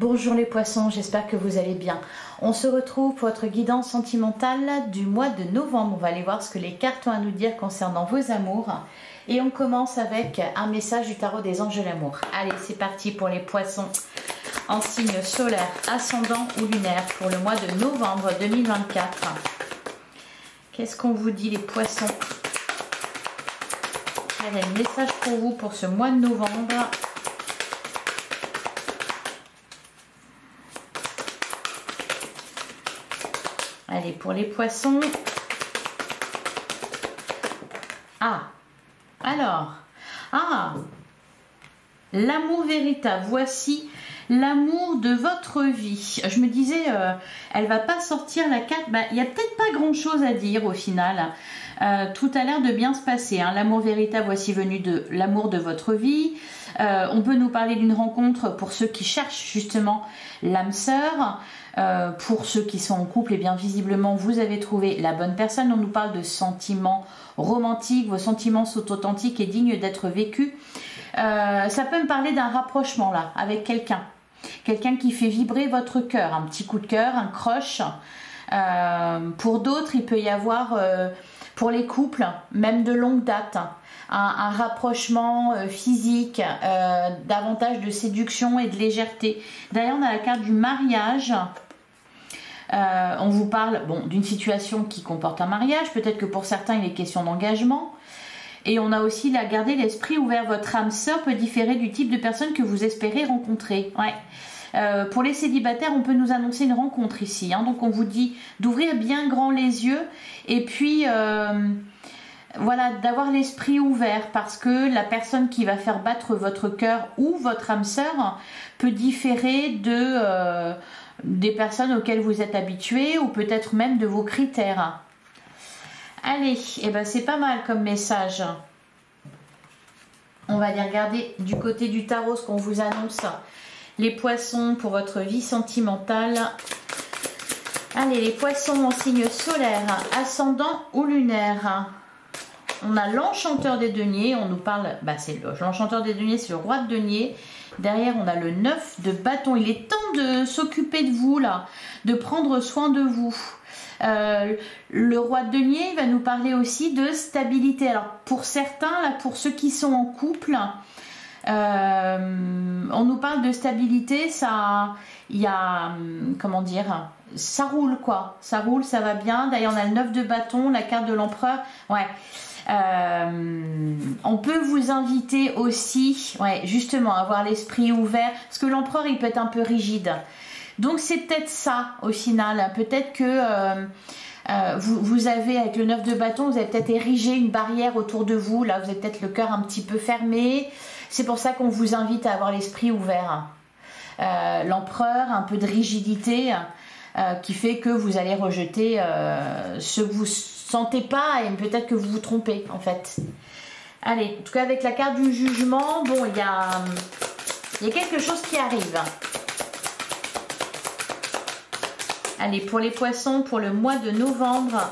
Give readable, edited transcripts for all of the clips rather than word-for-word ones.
Bonjour les poissons, j'espère que vous allez bien. On se retrouve pour votre guidance sentimentale du mois de novembre. On va aller voir ce que les cartes ont à nous dire concernant vos amours. Et on commence avec un message du tarot des anges de l'amour. Allez, c'est parti pour les poissons en signe solaire, ascendant ou lunaire pour le mois de novembre 2024. Qu'est-ce qu'on vous dit les poissons? Allez, un message pour vous pour ce mois de novembre. Allez, pour les poissons. L'amour véritable. Voici l'amour de votre vie. Je me disais, elle va pas sortir la carte. Il n'y a peut-être pas grand-chose à dire au final. Tout a l'air de bien se passer. Hein. L'amour véritable, voici venu de l'amour de votre vie. On peut nous parler d'une rencontre pour ceux qui cherchent justement l'âme sœur. Pour ceux qui sont en couple, et bien visiblement vous avez trouvé la bonne personne. On nous parle de sentiments romantiques, vos sentiments sont authentiques et dignes d'être vécus. Ça peut me parler d'un rapprochement là avec quelqu'un qui fait vibrer votre cœur, un petit coup de cœur, un crush. Pour d'autres, il peut y avoir pour les couples, même de longue date, un rapprochement physique, davantage de séduction et de légèreté. D'ailleurs, on a la carte du mariage. On vous parle d'une situation qui comporte un mariage. Peut-être que pour certains, il est question d'engagement. Et on a aussi garder l'esprit ouvert. Votre âme sœur peut différer du type de personne que vous espérez rencontrer. Ouais. Pour les célibataires, on peut nous annoncer une rencontre ici. Hein. Donc, on vous dit d'ouvrir bien grand les yeux. Et puis... voilà, d'avoir l'esprit ouvert parce que la personne qui va faire battre votre cœur ou votre âme sœur peut différer des personnes auxquelles vous êtes habitué ou peut-être même de vos critères. Allez, c'est pas mal comme message. On va aller regarder du côté du tarot ce qu'on vous annonce. Les poissons pour votre vie sentimentale. Allez, les poissons en signe solaire, ascendant ou lunaire. On a l'enchanteur des deniers, on nous parle, c'est l'enchanteur des deniers, c'est le roi de deniers. Derrière, on a le 9 de bâton. Il est temps de s'occuper de vous, là, de prendre soin de vous. Le roi de deniers va nous parler aussi de stabilité. Alors, pour certains, là, pour ceux qui sont en couple, on nous parle de stabilité, il y a, comment dire, ça roule, quoi. Ça roule, ça va bien. D'ailleurs, on a le 9 de bâton, la carte de l'empereur. Ouais. On peut vous inviter aussi, justement, à avoir l'esprit ouvert, parce que l'empereur il peut être un peu rigide. Donc c'est peut-être ça au final. Peut-être que vous avez avec le 9 de bâton, vous avez peut-être érigé une barrière autour de vous. Là, vous avez peut-être le cœur un petit peu fermé. C'est pour ça qu'on vous invite à avoir l'esprit ouvert. L'empereur, un peu de rigidité. Qui fait que vous allez rejeter ce que vous sentez pas et peut-être que vous vous trompez en fait. Allez, en tout cas avec la carte du jugement, il y a quelque chose qui arrive. Allez, pour les poissons, pour le mois de novembre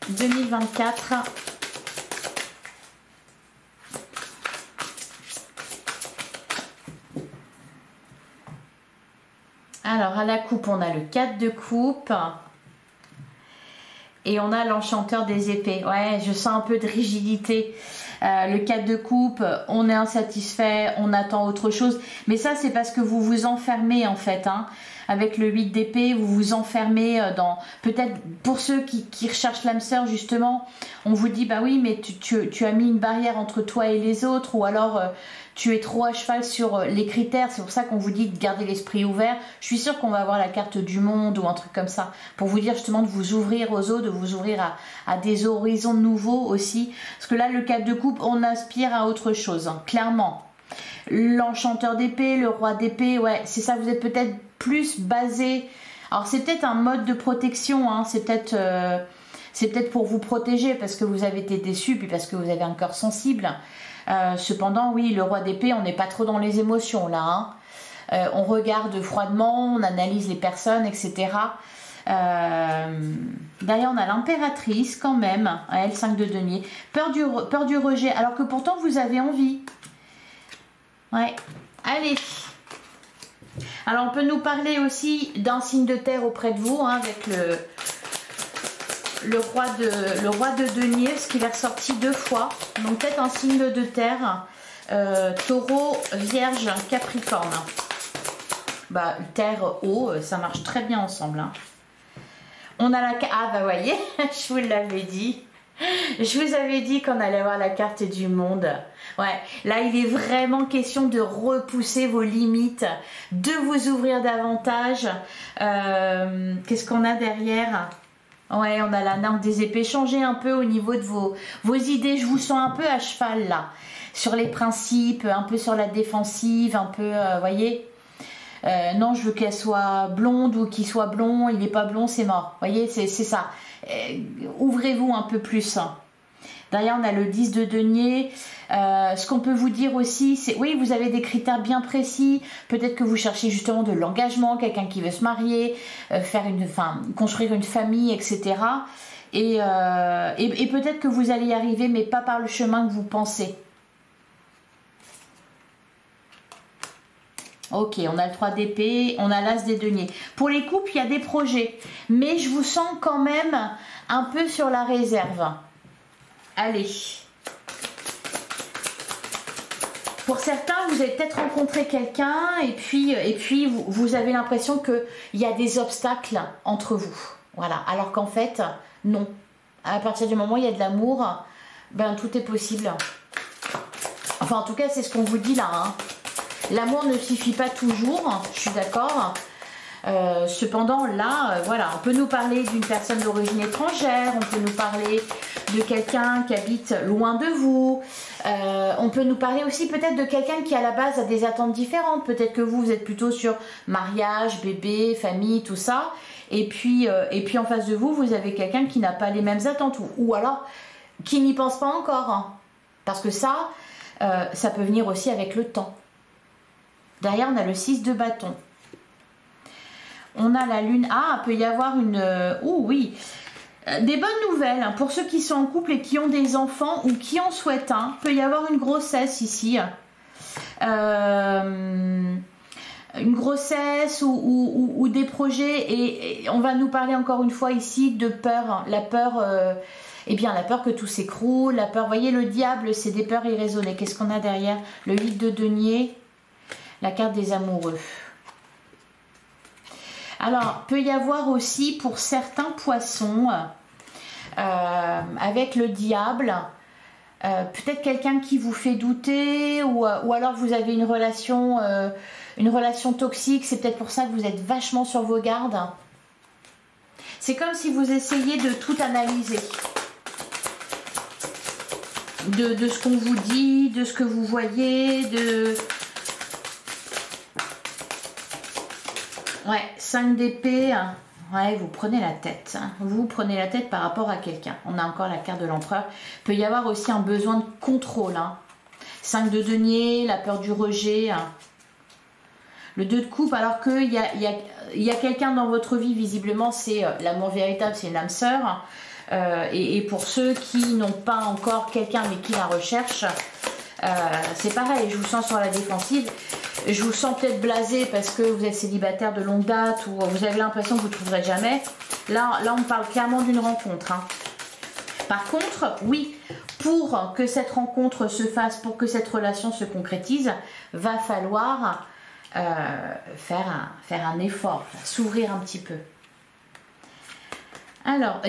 2024. Alors, à la coupe, on a le 4 de coupe. Et on a l'enchanteur des épées. Ouais, je sens un peu de rigidité. Le 4 de coupe, on est insatisfait, on attend autre chose. Mais ça, c'est parce que vous vous enfermez, en fait. Hein. Avec le 8 d'épée, vous vous enfermez dans... Peut-être pour ceux qui recherchent l'âme sœur, justement, on vous dit, oui, mais tu as mis une barrière entre toi et les autres. Ou alors... tu es trop à cheval sur les critères, c'est pour ça qu'on vous dit de garder l'esprit ouvert. Je suis sûre qu'on va avoir la carte du monde ou un truc comme ça, pour vous dire justement de vous ouvrir aux autres, de vous ouvrir à des horizons nouveaux aussi. Parce que là, le 4 de coupe, on aspire à autre chose, hein, clairement. L'enchanteur d'épée, le roi d'épée, ouais, c'est ça, vous êtes peut-être plus basé... Alors c'est peut-être un mode de protection, hein, c'est peut-être pour vous protéger parce que vous avez été déçu, puis parce que vous avez un cœur sensible. Cependant, oui, le roi d'épée, on n'est pas trop dans les émotions là. Hein. On regarde froidement, on analyse les personnes, etc. D'ailleurs, on a l'impératrice quand même, elle, 5 de denier. Peur du rejet, alors que pourtant vous avez envie. Ouais, allez. Alors, on peut nous parler aussi d'un signe de terre auprès de vous, hein, avec le roi de denier, ce qu'il est ressorti 2 fois. Donc, peut-être un signe de terre. Taureau, Vierge, Capricorne. Bah, terre, eau, ça marche très bien ensemble. Hein. On a la carte. Ah, bah, voyez, je vous l'avais dit. Je vous avais dit qu'on allait voir la carte du monde. Ouais, là il est vraiment question de repousser vos limites, de vous ouvrir davantage. Qu'est-ce qu'on a derrière? Ouais, on a la nappe des épées. Changez un peu au niveau de vos idées. Je vous sens un peu à cheval là, sur les principes, un peu sur la défensive, un peu, voyez. Non, je veux qu'elle soit blonde ou qu'il soit blond. Il n'est pas blond, c'est mort. Voyez, c'est ça. Ouvrez-vous un peu plus. Derrière, on a le 10 de denier. Ce qu'on peut vous dire aussi, c'est oui, vous avez des critères bien précis. Peut-être que vous cherchez justement de l'engagement, quelqu'un qui veut se marier, construire une famille, etc. Et peut-être que vous allez y arriver, mais pas par le chemin que vous pensez. Ok, on a le 3 d'épée, on a l'as des deniers. Pour les couples, il y a des projets, mais je vous sens quand même un peu sur la réserve. Allez. Pour certains, vous avez peut-être rencontré quelqu'un et puis vous avez l'impression qu'il y a des obstacles entre vous. Voilà, alors qu'en fait, non. À partir du moment où il y a de l'amour, ben tout est possible. Enfin, en tout cas, c'est ce qu'on vous dit là, hein. L'amour ne suffit pas toujours, je suis d'accord. Cependant, là, voilà, on peut nous parler d'une personne d'origine étrangère, on peut nous parler de quelqu'un qui habite loin de vous. On peut nous parler aussi peut-être de quelqu'un qui à la base a des attentes différentes. Peut-être que vous êtes plutôt sur mariage, bébé, famille, tout ça. Et puis en face de vous, vous avez quelqu'un qui n'a pas les mêmes attentes ou alors qui n'y pense pas encore. Hein. Parce que ça peut venir aussi avec le temps. Derrière, on a le 6 de bâton. On a la lune. Ah, il peut y avoir une... oh oui. Des bonnes nouvelles. Hein, pour ceux qui sont en couple et qui ont des enfants ou qui en souhaitent un. Il peut y avoir une grossesse ici. Une grossesse ou des projets. Et on va nous parler encore une fois ici de peur. La peur... la peur que tout s'écroule. La peur... Vous voyez, le diable, c'est des peurs irraisonnées. Qu'est-ce qu'on a derrière? Le 8 de denier. La carte des amoureux. Alors, peut y avoir aussi pour certains poissons, avec le diable, peut-être quelqu'un qui vous fait douter, ou alors vous avez une relation toxique, c'est peut-être pour ça que vous êtes vachement sur vos gardes. C'est comme si vous essayiez de tout analyser. De ce qu'on vous dit, de ce que vous voyez, Ouais, 5 d'épée, ouais, vous prenez la tête. Hein. Vous prenez la tête par rapport à quelqu'un. On a encore la carte de l'empereur. Il peut y avoir aussi un besoin de contrôle. Hein. 5 de denier, la peur du rejet. Hein. Le 2 de coupe, alors qu'il y a quelqu'un dans votre vie, visiblement, c'est l'amour véritable, c'est une âme sœur. Et pour ceux qui n'ont pas encore quelqu'un mais qui la recherchent, c'est pareil, je vous sens sur la défensive. Je vous sens peut-être blasé parce que vous êtes célibataire de longue date ou vous avez l'impression que vous ne trouverez jamais. Là, on parle clairement d'une rencontre. Hein. Par contre, oui, pour que cette rencontre se fasse, pour que cette relation se concrétise, va falloir faire un effort, s'ouvrir un petit peu. Alors,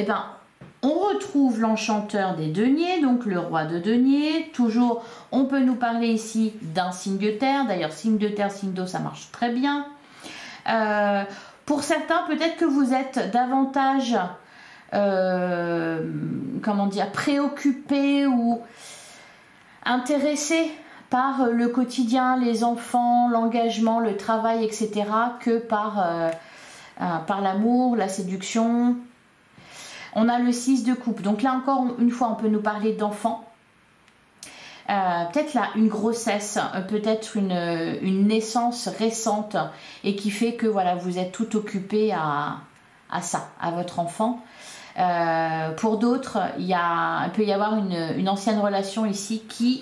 on retrouve l'enchanteur des deniers, donc le roi de denier. Toujours, on peut nous parler ici d'un signe de terre. D'ailleurs, signe de terre, signe d'eau, ça marche très bien. Pour certains, peut-être que vous êtes davantage, préoccupé ou intéressé par le quotidien, les enfants, l'engagement, le travail, etc. que par l'amour, la séduction. On a le 6 de coupe. Donc là encore, une fois, on peut nous parler d'enfants. Peut-être là, une grossesse, peut-être une naissance récente et qui fait que voilà, vous êtes tout occupé à ça, à votre enfant. Pour d'autres, il peut y avoir une ancienne relation ici qui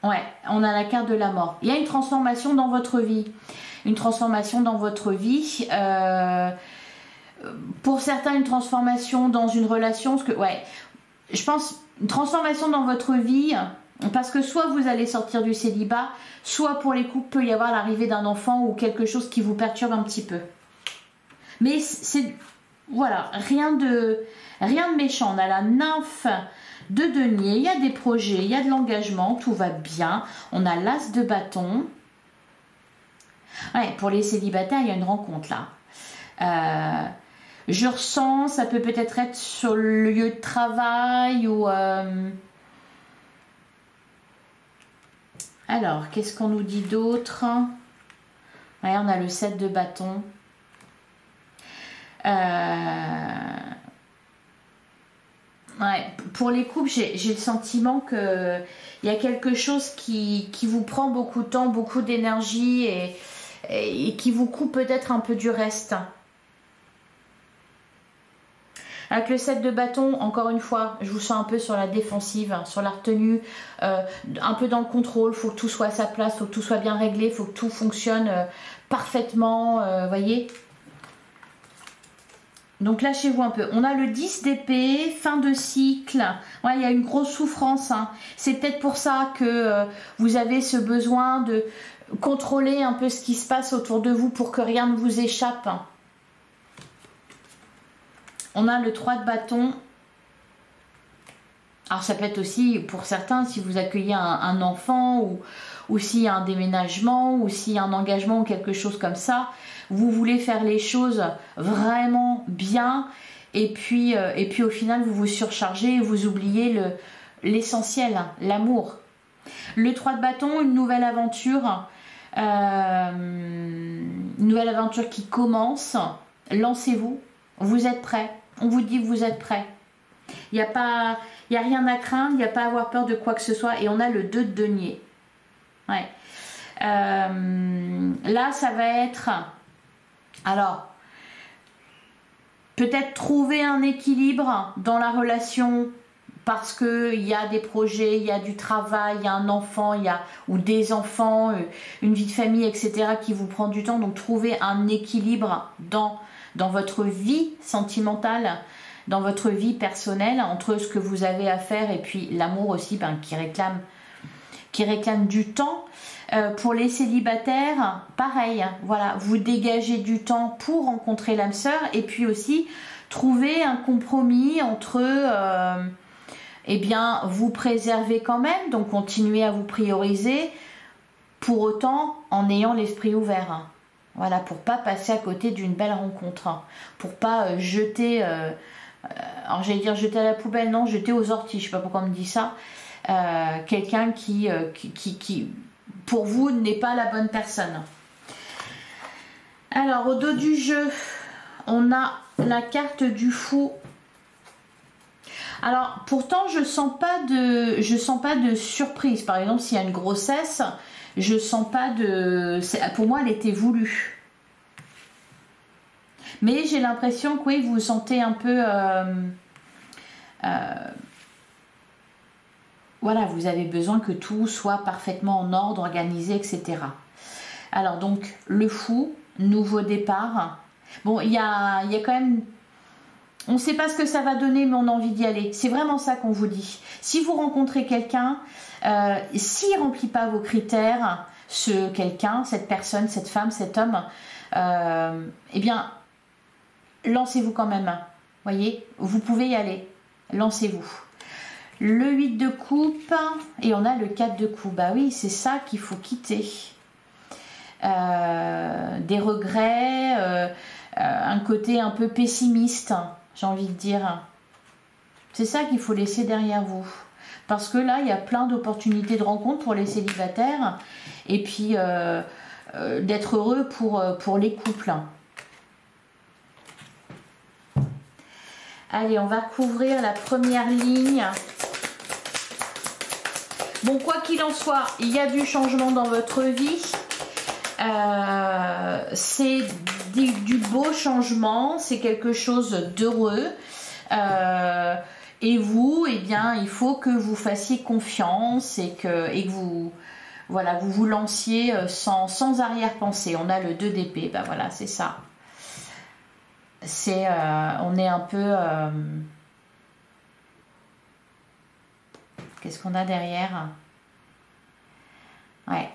Ouais, on a la carte de la mort. Il y a une transformation dans votre vie. Une transformation dans votre vie. Pour certains, une transformation dans une relation. Parce que, ouais, je pense une transformation dans votre vie. Parce que soit vous allez sortir du célibat, soit pour les couples, peut y avoir l'arrivée d'un enfant ou quelque chose qui vous perturbe un petit peu. Mais c'est... Voilà, rien de méchant. On a la nymphe de denier, il y a des projets, il y a de l'engagement, tout va bien. On a l'as de bâton. Ouais, pour les célibataires, il y a une rencontre là. Je ressens, ça peut peut-être être sur le lieu de travail ou... Alors, qu'est-ce qu'on nous dit d'autre? Ouais, on a le 7 de bâton. Ouais, pour les couples, j'ai le sentiment que il y a quelque chose qui vous prend beaucoup de temps, beaucoup d'énergie et qui vous coupe peut-être un peu du reste. Avec le 7 de bâton, encore une fois, je vous sens un peu sur la défensive, sur la retenue, un peu dans le contrôle. Il faut que tout soit à sa place, il faut que tout soit bien réglé, il faut que tout fonctionne parfaitement, voyez. Donc lâchez-vous un peu. On a le 10 d'épée, fin de cycle. Ouais, il y a une grosse souffrance. Hein. C'est peut-être pour ça que vous avez ce besoin de contrôler un peu ce qui se passe autour de vous pour que rien ne vous échappe. On a le 3 de bâton. Alors ça peut être aussi pour certains si vous accueillez un enfant ou s'il y a un déménagement ou s'il y a un engagement ou quelque chose comme ça. Vous voulez faire les choses vraiment bien et puis au final vous vous surchargez et vous oubliez l'essentiel, l'amour. Le 3 de bâton, une nouvelle aventure qui commence. Lancez-vous, vous êtes prêts. On vous dit que vous êtes prêts. Il n'y a rien à craindre, il n'y a pas à avoir peur de quoi que ce soit. Et on a le 2 de denier. Ouais. Là, ça va être... Alors, peut-être trouver un équilibre dans la relation parce qu'il y a des projets, il y a du travail, il y a un enfant, ou des enfants, une vie de famille, etc. qui vous prend du temps. Donc, trouver un équilibre dans votre vie sentimentale, dans votre vie personnelle, entre ce que vous avez à faire et puis l'amour aussi qui réclame du temps. Pour les célibataires, pareil, voilà, vous dégagez du temps pour rencontrer l'âme sœur et puis aussi trouver un compromis entre, eh bien, vous préserver quand même, donc continuer à vous prioriser, pour autant en ayant l'esprit ouvert. Voilà, pour pas passer à côté d'une belle rencontre, pour pas jeter, alors j'allais dire jeter à la poubelle, non, jeter aux orties, je sais pas pourquoi on me dit ça, quelqu'un qui pour vous n'est pas la bonne personne. Alors au dos du jeu, on a la carte du fou. Alors pourtant je sens pas de surprise. Par exemple, s'il y a une grossesse, je sens pas de... Pour moi, elle était voulue. Mais j'ai l'impression que oui, vous vous sentez un peu... voilà, vous avez besoin que tout soit parfaitement en ordre, organisé, etc. Alors donc, le fou, nouveau départ. Bon, il y a quand même... On ne sait pas ce que ça va donner, mais on a envie d'y aller. C'est vraiment ça qu'on vous dit. Si vous rencontrez quelqu'un, s'il ne remplit pas vos critères, ce quelqu'un, cette personne, cette femme, cet homme, eh bien, lancez-vous quand même. Voyez, vous pouvez y aller. Lancez-vous. Le 8 de coupe et on a le 4 de coupe. Bah oui, c'est ça qu'il faut quitter. Des regrets, un côté un peu pessimiste, j'ai envie de dire. C'est ça qu'il faut laisser derrière vous. Parce que là, il y a plein d'opportunités de rencontre pour les célibataires et puis d'être heureux pour les couples. Allez, on va couvrir la première ligne. Bon, quoi qu'il en soit, il y a du changement dans votre vie. C'est du beau changement, c'est quelque chose d'heureux Et vous, eh bien, il faut que vous fassiez confiance et que vous, voilà, vous vous lanciez sans arrière-pensée. On a le 2 d'épée, ben voilà, c'est ça. C'est, on est un peu... qu'est-ce qu'on a derrière? Ouais.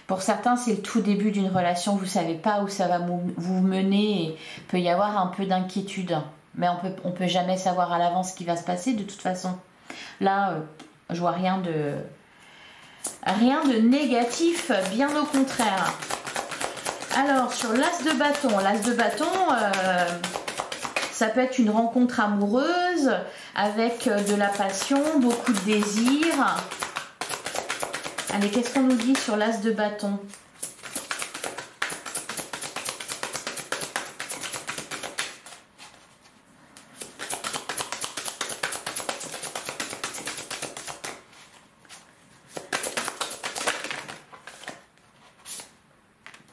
Pour certains, c'est le tout début d'une relation. Vous ne savez pas où ça va vous mener. Et il peut y avoir un peu d'inquiétude. Mais on peut jamais savoir à l'avance ce qui va se passer de toute façon. Là, je vois rien de négatif, bien au contraire. Alors, sur l'as de bâton. L'as de bâton, ça peut être une rencontre amoureuse avec de la passion, beaucoup de désir. Allez, qu'est-ce qu'on nous dit sur l'as de bâton?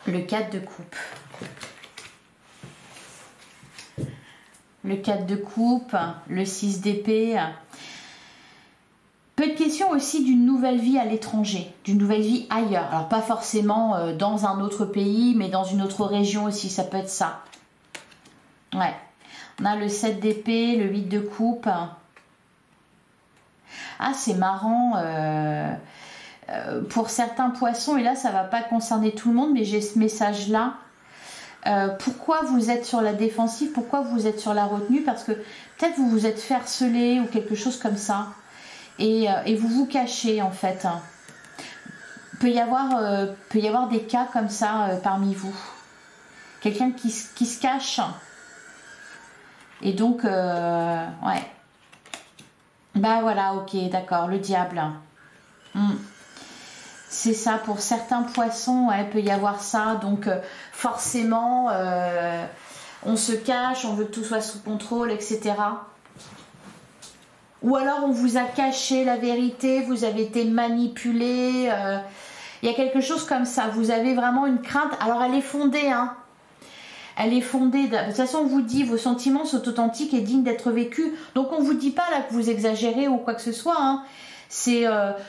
Le 4 de coupe. Le 4 de coupe, le 6 d'épée. Peut être question aussi d'une nouvelle vie à l'étranger, d'une nouvelle vie ailleurs. Alors pas forcément dans un autre pays, mais dans une autre région aussi, ça peut être ça. Ouais. On a le 7 d'épée, le 8 de coupe. Ah, c'est marrant. Pour certains poissons, et là ça va pas concerner tout le monde, mais j'ai ce message là. Pourquoi vous êtes sur la défensive, pourquoi vous êtes sur la retenue? Parce que peut-être vous vous êtes fait harceler ou quelque chose comme ça, et vous vous cachez en fait. Peut y avoir des cas comme ça parmi vous, quelqu'un qui se cache, et donc ouais, bah voilà, ok, d'accord, le diable. C'est ça, pour certains poissons, ouais, il peut y avoir ça. Donc forcément, on se cache, on veut que tout soit sous contrôle, etc. Ou alors on vous a caché la vérité, vous avez été manipulé. Il y a quelque chose comme ça. Vous avez vraiment une crainte. Alors elle est fondée, hein. Elle est fondée. De toute façon, on vous dit, vos sentiments sont authentiques et dignes d'être vécus. Donc on ne vous dit pas là que vous exagérez ou quoi que ce soit, hein. C'est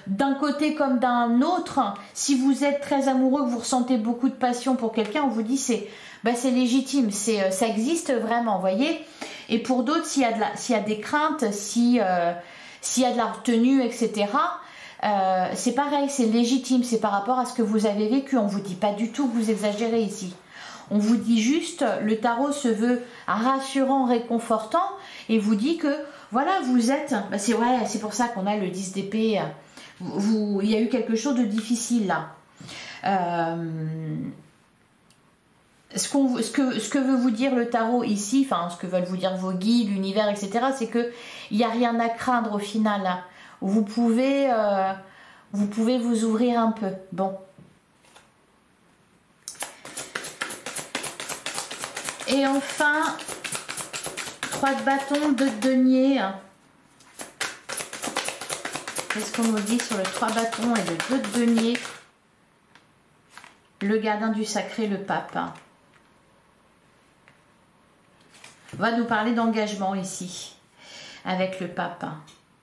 d'un côté comme d'un autre. Si vous êtes très amoureux, que vous ressentez beaucoup de passion pour quelqu'un, on vous dit c'est légitime, ça existe vraiment, vous voyez. Et pour d'autres, s'il y a des craintes, s'il y a de la retenue, etc., c'est pareil, c'est légitime, c'est par rapport à ce que vous avez vécu. On ne vous dit pas du tout que vous exagérez ici. On vous dit juste, le tarot se veut rassurant, réconfortant, et vous dit que voilà, vous êtes, c'est pour ça qu'on a le 10 d'épée, il y a eu quelque chose de difficile là. Ce que veut vous dire le tarot ici, enfin ce que veulent vous dire vos guides, l'univers, etc., c'est qu'il n'y a rien à craindre au final. Là. Vous pouvez vous ouvrir un peu. Bon. Et enfin, 3 de bâton, 2 de denier. Qu'est-ce qu'on nous dit sur le 3 bâtons et le 2 de denier? Le gardien du sacré, le pape. On va nous parler d'engagement ici, avec le pape.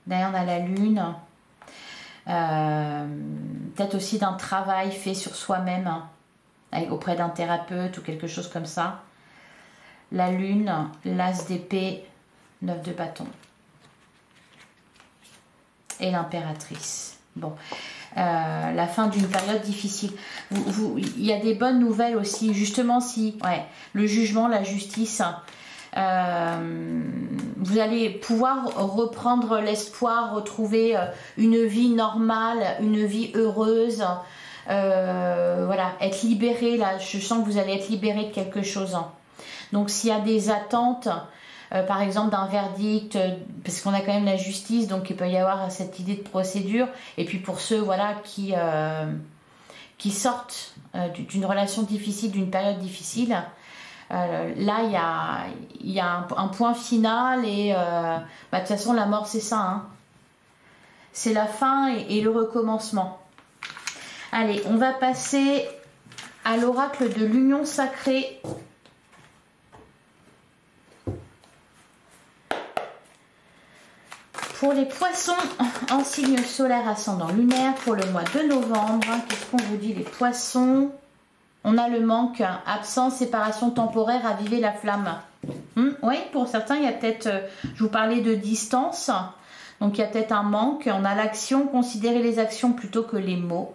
Derrière, on a la lune. Peut-être aussi d'un travail fait sur soi-même, auprès d'un thérapeute ou quelque chose comme ça. La lune, l'as d'épée, 9 de bâton. Et l'impératrice. Bon, la fin d'une période difficile. Il y a des bonnes nouvelles aussi, justement si, ouais, le jugement, la justice, vous allez pouvoir reprendre l'espoir, retrouver une vie normale, une vie heureuse, voilà, être libéré, là, je sens que vous allez être libéré de quelque chose. Donc s'il y a des attentes, par exemple d'un verdict, parce qu'on a quand même la justice, donc il peut y avoir cette idée de procédure, et puis pour ceux voilà, qui sortent d'une relation difficile, d'une période difficile, là il y a un point final, et de toute façon la mort c'est ça, hein. C'est la fin et le recommencement. Allez, on va passer à l'oracle de l'union sacrée. Pour les poissons en signe solaire ascendant lunaire pour le mois de novembre, qu'est-ce qu'on vous dit les poissons? On a le manque, absence, séparation temporaire, raviver la flamme. Oui, pour certains, il y a peut-être, je vous parlais de distance, donc il y a peut-être un manque. On a l'action, considérer les actions plutôt que les mots.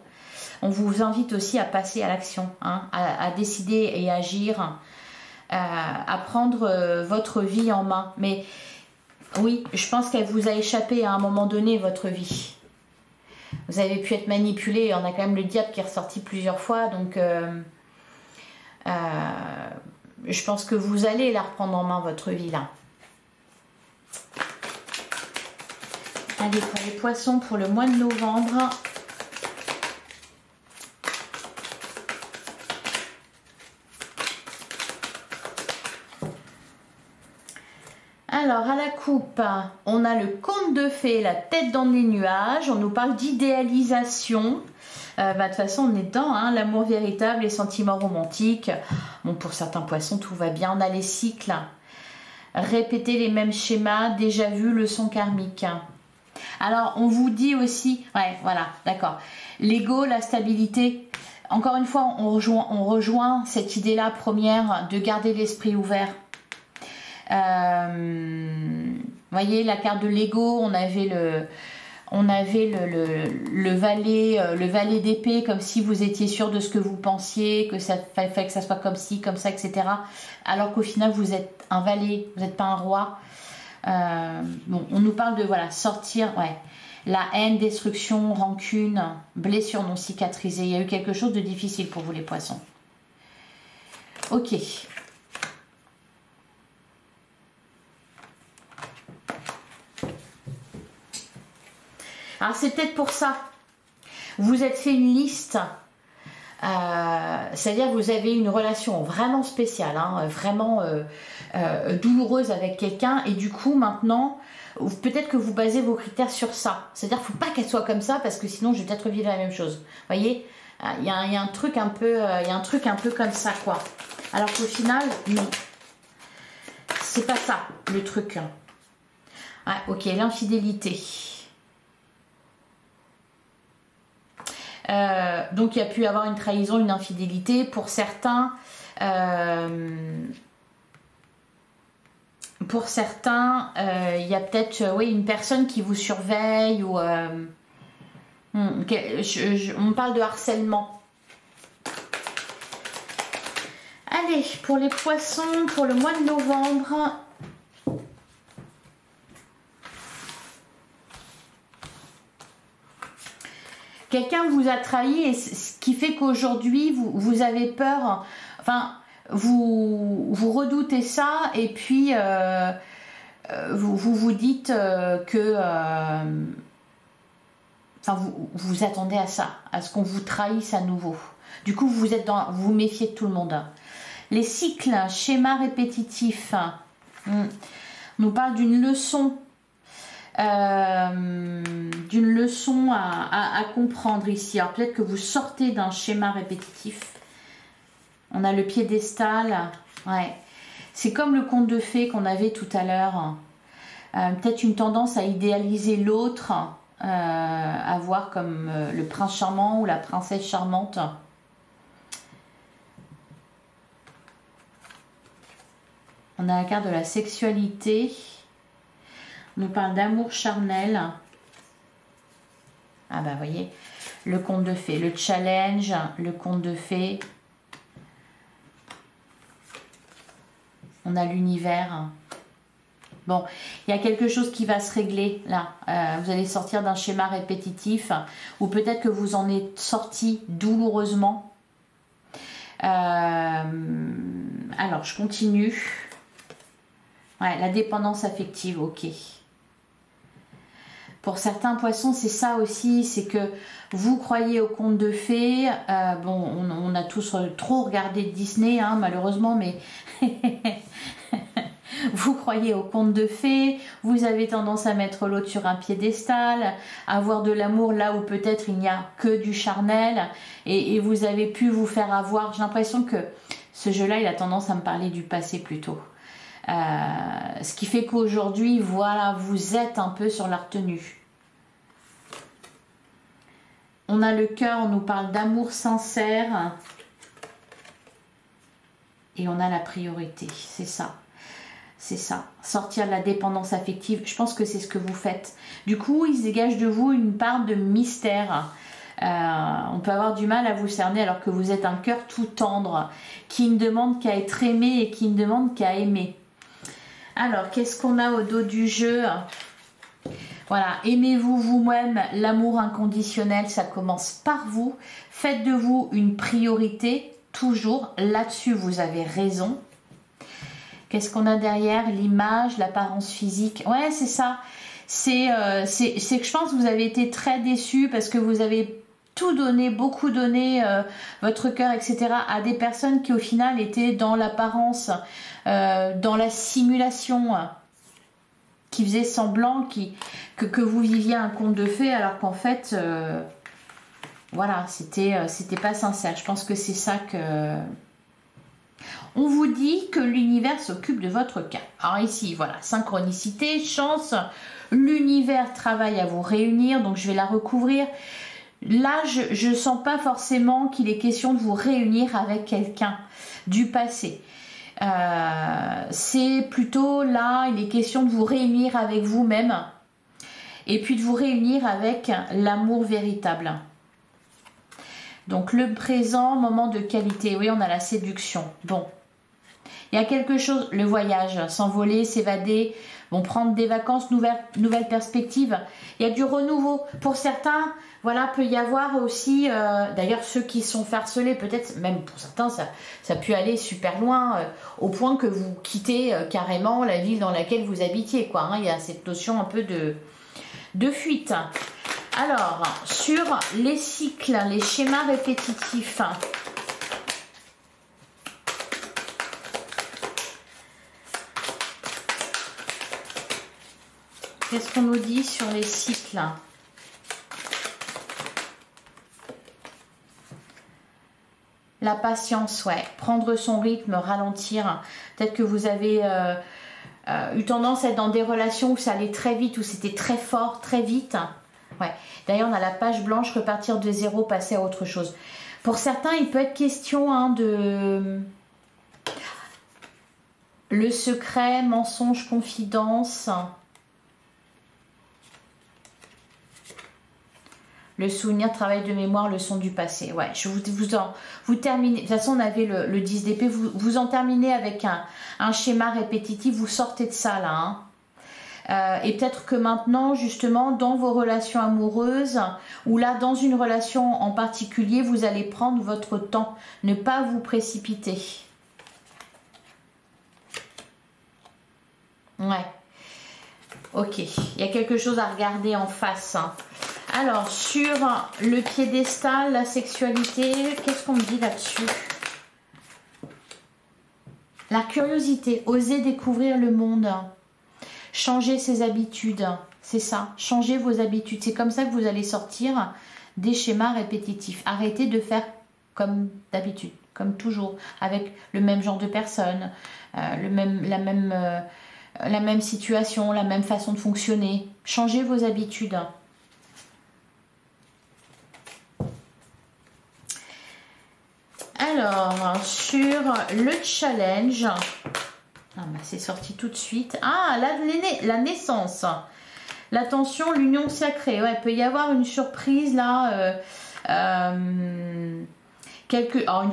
On vous invite aussi à passer à l'action, hein, à décider et agir, à prendre votre vie en main. Mais oui, je pense qu'elle vous a échappé à un moment donné, votre vie. Vous avez pu être manipulé, on a quand même le diable qui est ressorti plusieurs fois, donc je pense que vous allez la reprendre en main, votre vie, là. Allez, pour les poissons, pour le mois de novembre... Alors, à la coupe, on a le conte de fées, la tête dans les nuages. On nous parle d'idéalisation. De toute façon, on est dedans, hein, l'amour véritable, les sentiments romantiques. Bon, pour certains poissons, tout va bien. On a les cycles. Répéter les mêmes schémas, déjà vu, leçon karmique. Alors, on vous dit aussi... Ouais, voilà, d'accord. L'ego, la stabilité. Encore une fois, on rejoint cette idée-là première de garder l'esprit ouvert. Voyez la carte de l'ego, on avait le valet d'épée, comme si vous étiez sûr de ce que vous pensiez, que ça fallait que ça soit comme ci, comme ça, etc. Alors qu'au final vous êtes un valet, vous n'êtes pas un roi. Bon, on nous parle de voilà sortir, ouais, la haine, destruction, rancune, blessure non cicatrisée. Il y a eu quelque chose de difficile pour vous les poissons. Ok. Alors c'est peut-être pour ça, vous êtes fait une liste, c'est-à-dire vous avez une relation vraiment spéciale, hein, vraiment douloureuse avec quelqu'un et du coup maintenant, peut-être que vous basez vos critères sur ça. C'est-à-dire qu'il ne faut pas qu'elle soit comme ça parce que sinon je vais peut-être vivre la même chose. Vous voyez, il y a un truc un peu, comme ça quoi. Alors qu'au final, non, c'est pas ça le truc. Ouais, ok, l'infidélité. Donc il y a pu y avoir une trahison, une infidélité. Pour certains, il y a peut-être oui, une personne qui vous surveille ou on parle de harcèlement. Allez, pour les poissons, pour le mois de novembre. Quelqu'un vous a trahi et ce qui fait qu'aujourd'hui vous avez peur, enfin vous redoutez ça et puis vous dites que enfin vous attendez à ça, à ce qu'on vous trahisse à nouveau. Du coup vous vous méfiez de tout le monde. Les cycles, schémas répétitifs, nous parle d'une leçon. À comprendre ici. Alors peut-être que vous sortez d'un schéma répétitif. On a le piédestal. Ouais. C'est comme le conte de fées qu'on avait tout à l'heure. Peut-être une tendance à idéaliser l'autre, à voir comme le prince charmant ou la princesse charmante. On a la carte de la sexualité. On nous parle d'amour charnel. Ah bah voyez, le conte de fées, le challenge, le conte de fées. On a l'univers. Bon, il y a quelque chose qui va se régler là. Vous allez sortir d'un schéma répétitif ou peut-être que vous en êtes sorti douloureusement. Alors, je continue. Ouais, la dépendance affective, ok. Pour certains poissons, c'est ça aussi, c'est que vous croyez au conte de fées. Bon, on a tous trop regardé Disney, hein, malheureusement, mais vous croyez au conte de fées. Vous avez tendance à mettre l'autre sur un piédestal, à avoir de l'amour là où peut-être il n'y a que du charnel, et vous avez pu vous faire avoir. J'ai l'impression que ce jeu-là, il a tendance à me parler du passé plutôt. Ce qui fait qu'aujourd'hui, voilà, vous êtes un peu sur la retenue. On a le cœur, on nous parle d'amour sincère. Et on a la priorité, c'est ça. C'est ça, sortir de la dépendance affective. Je pense que c'est ce que vous faites. Du coup, il se dégage de vous une part de mystère. On peut avoir du mal à vous cerner alors que vous êtes un cœur tout tendre, qui ne demande qu'à être aimé et qui ne demande qu'à aimer. Alors, qu'est-ce qu'on a au dos du jeu? Voilà, aimez-vous vous-même, l'amour inconditionnel, ça commence par vous. Faites de vous une priorité, toujours. Là-dessus, vous avez raison. Qu'est-ce qu'on a derrière? L'image, l'apparence physique. Ouais, c'est ça. C'est que je pense que vous avez été très déçus parce que vous avez tout donné, beaucoup donné, votre cœur, etc. à des personnes qui au final étaient dans l'apparence, dans la simulation, qui faisaient semblant que vous viviez un conte de fées alors qu'en fait, voilà, c'était pas sincère. Je pense que c'est ça que... On vous dit que l'univers s'occupe de votre cas. Alors ici, voilà, synchronicité, chance, l'univers travaille à vous réunir, donc je vais la recouvrir. Là, je ne sens pas forcément qu'il est question de vous réunir avec quelqu'un du passé. C'est plutôt là, il est question de vous réunir avec vous-même et puis de vous réunir avec l'amour véritable. Donc le présent, moment de qualité, oui, on a la séduction. Bon. Il y a quelque chose, le voyage, s'envoler, s'évader, bon, prendre des vacances, nouvelles perspectives. Il y a du renouveau. Pour certains, voilà, peut y avoir aussi, d'ailleurs ceux qui sont harcelés, peut-être, même pour certains, ça peut aller super loin, au point que vous quittez carrément la ville dans laquelle vous habitiez, quoi. Hein. Il y a cette notion un peu de fuite. Alors, sur les cycles, les schémas répétitifs... Qu'est-ce qu'on nous dit sur les cycles? La patience, ouais. Prendre son rythme, ralentir. Peut-être que vous avez eu tendance à être dans des relations où ça allait très vite, où c'était très fort, très vite. Ouais. D'ailleurs, on a la page blanche, repartir de zéro, passer à autre chose. Pour certains, il peut être question de... Le secret, mensonge, confidence... Le souvenir, travail de mémoire, leçon du passé. Ouais, vous terminez. De toute façon, on avait le 10 d'épée. Vous en terminez avec un schéma répétitif. Vous sortez de ça là. Hein. Et peut-être que maintenant, justement, dans vos relations amoureuses, ou là, dans une relation en particulier, vous allez prendre votre temps. Ne pas vous précipiter. Ouais. Ok. Il y a quelque chose à regarder en face. Hein. Alors, sur le piédestal, la sexualité, qu'est-ce qu'on me dit là-dessus? La curiosité, oser découvrir le monde, changer ses habitudes, c'est ça, changer vos habitudes. C'est comme ça que vous allez sortir des schémas répétitifs. Arrêtez de faire comme d'habitude, comme toujours, avec le même genre de personnes, la même situation, la même façon de fonctionner. Changez vos habitudes. Alors, sur le challenge, ah bah c'est sorti tout de suite. Ah, la naissance, l'attention, l'union sacrée. Ouais, il peut y avoir une surprise là. Une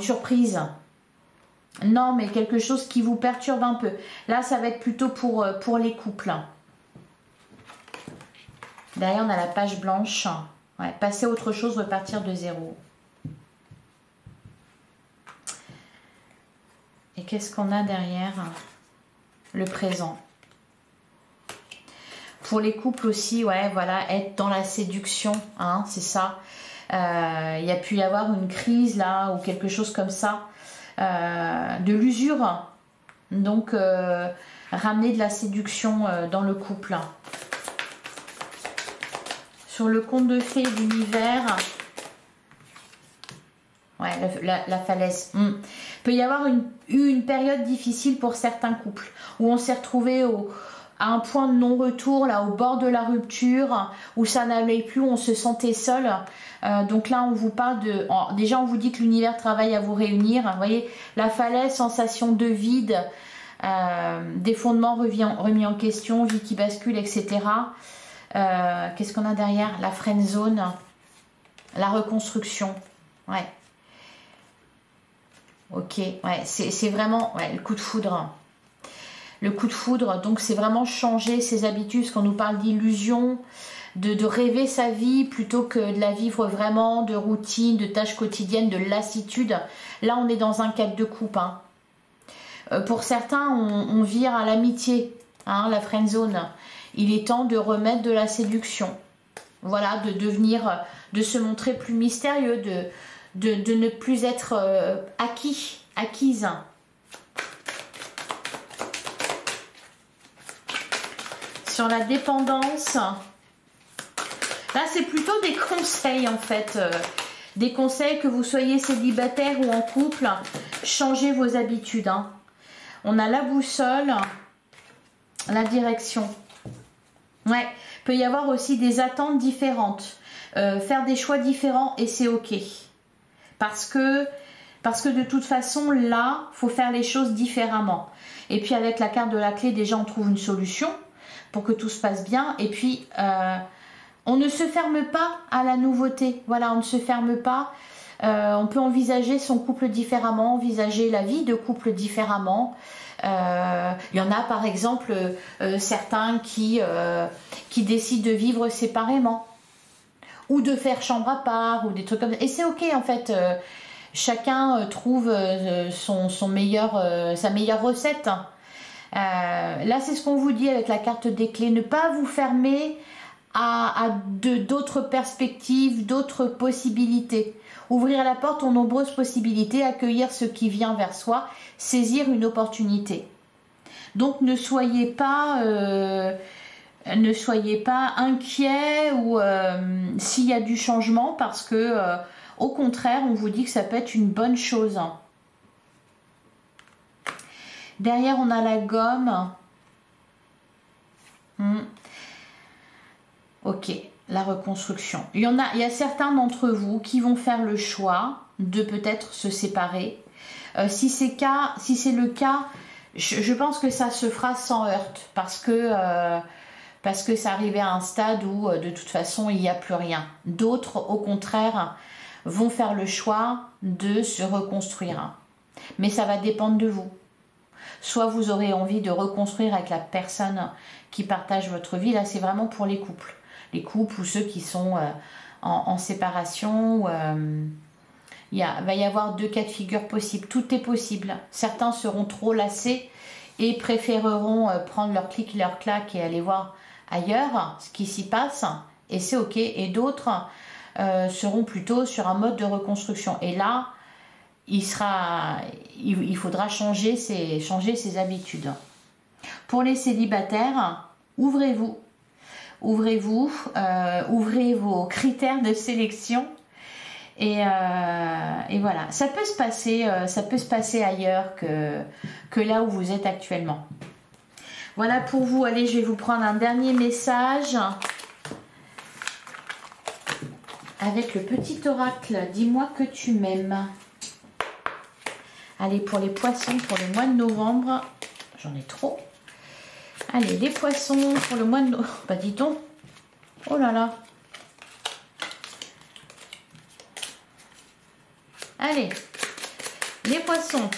surprise. Non, mais quelque chose qui vous perturbe un peu. Là, ça va être plutôt pour les couples. Derrière, on a la page blanche. Ouais, passer à autre chose, repartir de zéro. Et qu'est-ce qu'on a derrière? Le présent. Pour les couples aussi, ouais, voilà, être dans la séduction, hein, c'est ça. Il y a pu y avoir une crise là, ou quelque chose comme ça. De l'usure. Donc, ramener de la séduction dans le couple. Sur le conte de fées d'univers... Ouais, la falaise. peut y avoir eu une période difficile pour certains couples, où on s'est retrouvé à un point de non-retour, là, au bord de la rupture, où ça n'allait plus, où on se sentait seul. Donc là, on vous parle de... déjà, on vous dit que l'univers travaille à vous réunir. Vous voyez, la falaise, sensation de vide, des fondements remis en question, vie qui bascule, etc. Qu'est-ce qu'on a derrière? La friend zone, la reconstruction. Ouais. Ok, ouais, c'est vraiment le coup de foudre. Le coup de foudre, donc c'est vraiment changer ses habitudes, parce qu'on nous parle d'illusion, de rêver sa vie plutôt que de la vivre vraiment, de routine, de tâches quotidiennes, de lassitude. Là, on est dans un cadre de couple. Hein. Pour certains, on vire à l'amitié, hein, la friend zone. Il est temps de remettre de la séduction. Voilà, de devenir, de se montrer plus mystérieux, de ne plus être acquise. Sur la dépendance, là c'est plutôt des conseils en fait, des conseils que vous soyez célibataire ou en couple, changez vos habitudes. Hein. On a la boussole, la direction. Ouais, il peut y avoir aussi des attentes différentes, faire des choix différents et c'est ok. Parce que de toute façon là, il faut faire les choses différemment. Et puis avec la carte de la clé, déjà on trouve une solution pour que tout se passe bien. Et puis, on ne se ferme pas à la nouveauté. Voilà, on ne se ferme pas. On peut envisager son couple différemment, envisager la vie de couple différemment. Il y en a par exemple certains qui décident de vivre séparément. Ou de faire chambre à part, ou des trucs comme ça. Et c'est ok en fait. Chacun trouve sa meilleure recette. Là, c'est ce qu'on vous dit avec la carte des clés. Ne pas vous fermer à d'autres perspectives, d'autres possibilités. Ouvrir la porte aux nombreuses possibilités, accueillir ce qui vient vers soi, saisir une opportunité. Donc, ne soyez pas inquiets ou s'il y a du changement parce que, au contraire, on vous dit que ça peut être une bonne chose. Derrière, on a la gomme. Ok, la reconstruction. Il y a certains d'entre vous qui vont faire le choix de peut-être se séparer. Si c'est le cas, je pense que ça se fera sans heurte parce que ça arrivait à un stade où de toute façon il n'y a plus rien. D'autres, au contraire, vont faire le choix de se reconstruire. Mais ça va dépendre de vous. Soit vous aurez envie de reconstruire avec la personne qui partage votre vie. Là, c'est vraiment pour les couples. Les couples ou ceux qui sont en séparation. Il va y avoir deux cas de figure possibles. Tout est possible. Certains seront trop lassés et préféreront prendre leur clic, leur claque et aller voir ailleurs ce qui s'y passe. Et c'est ok. Et d'autres seront plutôt sur un mode de reconstruction. Et là, il faudra changer ses habitudes. Pour les célibataires, ouvrez-vous. Ouvrez vos critères de sélection et voilà. Ça peut se passer ailleurs que là où vous êtes actuellement. Voilà pour vous. Allez, je vais vous prendre un dernier message avec le petit oracle. Dis-moi que tu m'aimes. Allez, pour les poissons, pour le mois de novembre, j'en ai trop. Allez, les poissons, pour le mois de novembre, bah dit-on, oh là là. Allez, les poissons.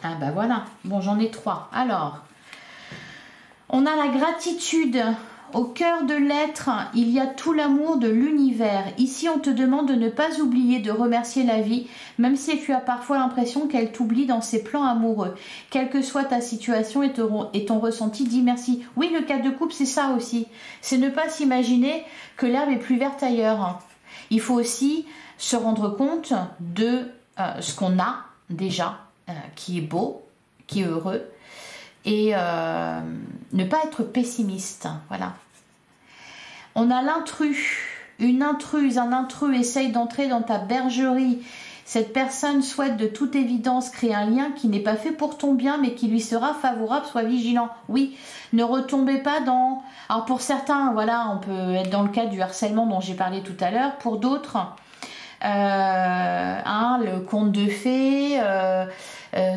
Ah bah voilà, bon j'en ai 3. Alors, on a la gratitude. Au cœur de l'être, il y a tout l'amour de l'univers. Ici, on te demande de ne pas oublier de remercier la vie, même si tu as parfois l'impression qu'elle t'oublie dans ses plans amoureux. Quelle que soit ta situation et ton ressenti, dis merci. Oui, le cas de couple, c'est ça aussi. C'est ne pas s'imaginer que l'herbe est plus verte ailleurs. Il faut aussi se rendre compte de ce qu'on a déjà, qui est beau, qui est heureux. Et ne pas être pessimiste, voilà. On a l'intrus, une intruse, un intrus essaye d'entrer dans ta bergerie Cette personne souhaite de toute évidence créer un lien qui n'est pas fait pour ton bien, mais qui lui sera favorable. Sois vigilant. Oui, ne retombez pas dans... Alors pour certains, voilà, on peut être dans le cas du harcèlement dont j'ai parlé tout à l'heure. Pour d'autres, le conte de fées,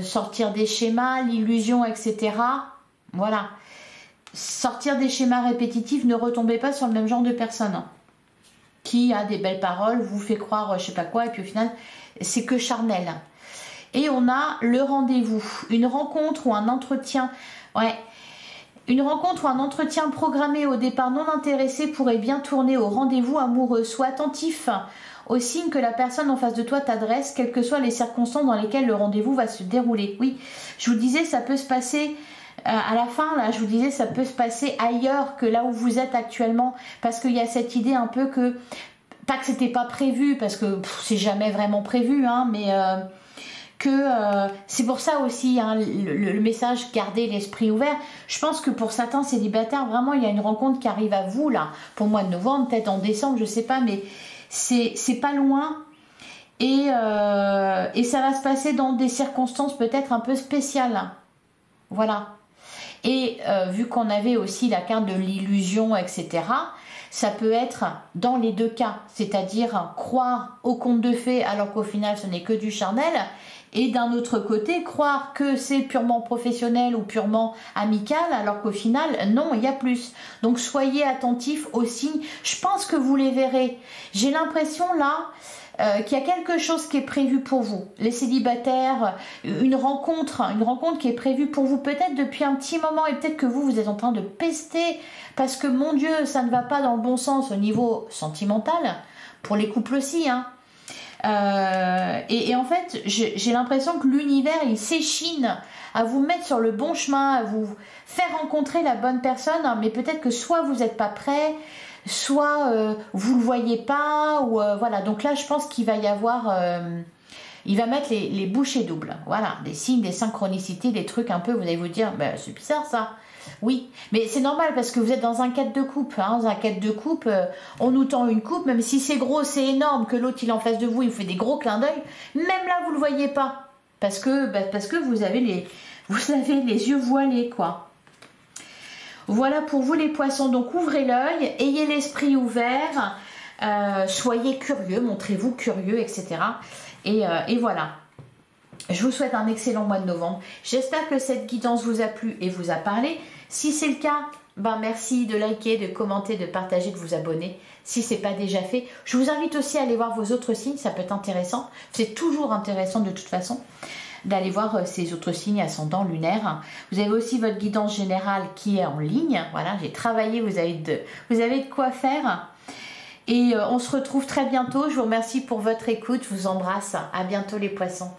sortir des schémas, l'illusion, etc. Voilà. Sortir des schémas répétitifs, ne retombez pas sur le même genre de personne qui a des belles paroles, vous fait croire je sais pas quoi, et puis au final, c'est que charnel. Et on a le rendez-vous, une rencontre ou un entretien, ouais, une rencontre ou un entretien programmé au départ non intéressé pourrait bien tourner au rendez-vous amoureux. Sois attentif aux signes que la personne en face de toi t'adresse, quelles que soient les circonstances dans lesquelles le rendez-vous va se dérouler. Oui, je vous disais, ça peut se passer... à la fin, là, je vous disais, ça peut se passer ailleurs que là où vous êtes actuellement, parce qu'il y a cette idée un peu que, pas que c'était pas prévu, parce que c'est jamais vraiment prévu, hein, mais c'est pour ça aussi, hein, le message, garder l'esprit ouvert. Je pense que pour certains célibataires, vraiment, il y a une rencontre qui arrive à vous, là, pour le mois de novembre, peut-être en décembre, je sais pas, mais c'est pas loin. Et ça va se passer dans des circonstances peut-être un peu spéciales. Voilà. Et vu qu'on avait aussi la carte de l'illusion, etc., ça peut être dans les deux cas, c'est-à-dire croire au conte de fées alors qu'au final ce n'est que du charnel, et d'un autre côté croire que c'est purement professionnel ou purement amical alors qu'au final non, il y a plus. Donc soyez attentifs aux signes, je pense que vous les verrez. J'ai l'impression là qu'il y a quelque chose qui est prévu pour vous, les célibataires, une rencontre qui est prévue pour vous peut-être depuis un petit moment, et peut-être que vous êtes en train de pester parce que mon Dieu, ça ne va pas dans le bon sens au niveau sentimental, pour les couples aussi, hein. Et en fait, j'ai l'impression que l'univers, il s'échine à vous mettre sur le bon chemin, à vous faire rencontrer la bonne personne, hein, mais peut-être que soit vous n'êtes pas prêt, soit vous le voyez pas, ou voilà. Donc là, je pense qu'il va y avoir, il va mettre les bouchées doubles. Voilà, des signes, des synchronicités, des trucs un peu. Vous allez vous dire, bah, c'est bizarre ça. Oui, mais c'est normal parce que vous êtes dans un cadre de coupe. Hein, dans un cadre de coupe, on nous tend une coupe, même si c'est gros, c'est énorme, que l'autre il est en face de vous, il vous fait des gros clins d'œil. Même là, vous le voyez pas parce que vous avez les yeux voilés, quoi. Voilà pour vous les poissons, donc ouvrez l'œil, ayez l'esprit ouvert, soyez curieux, montrez-vous curieux, etc. Et voilà. Je vous souhaite un excellent mois de novembre. J'espère que cette guidance vous a plu et vous a parlé. Si c'est le cas, ben merci de liker, de commenter, de partager, de vous abonner si ce n'est pas déjà fait. Je vous invite aussi à aller voir vos autres signes, ça peut être intéressant. C'est toujours intéressant de toute façon d'aller voir ces autres signes ascendants lunaires. Vous avez aussi votre guidance générale qui est en ligne. Voilà, j'ai travaillé, vous avez de quoi faire. Et on se retrouve très bientôt. Je vous remercie pour votre écoute. Je vous embrasse. À bientôt les poissons.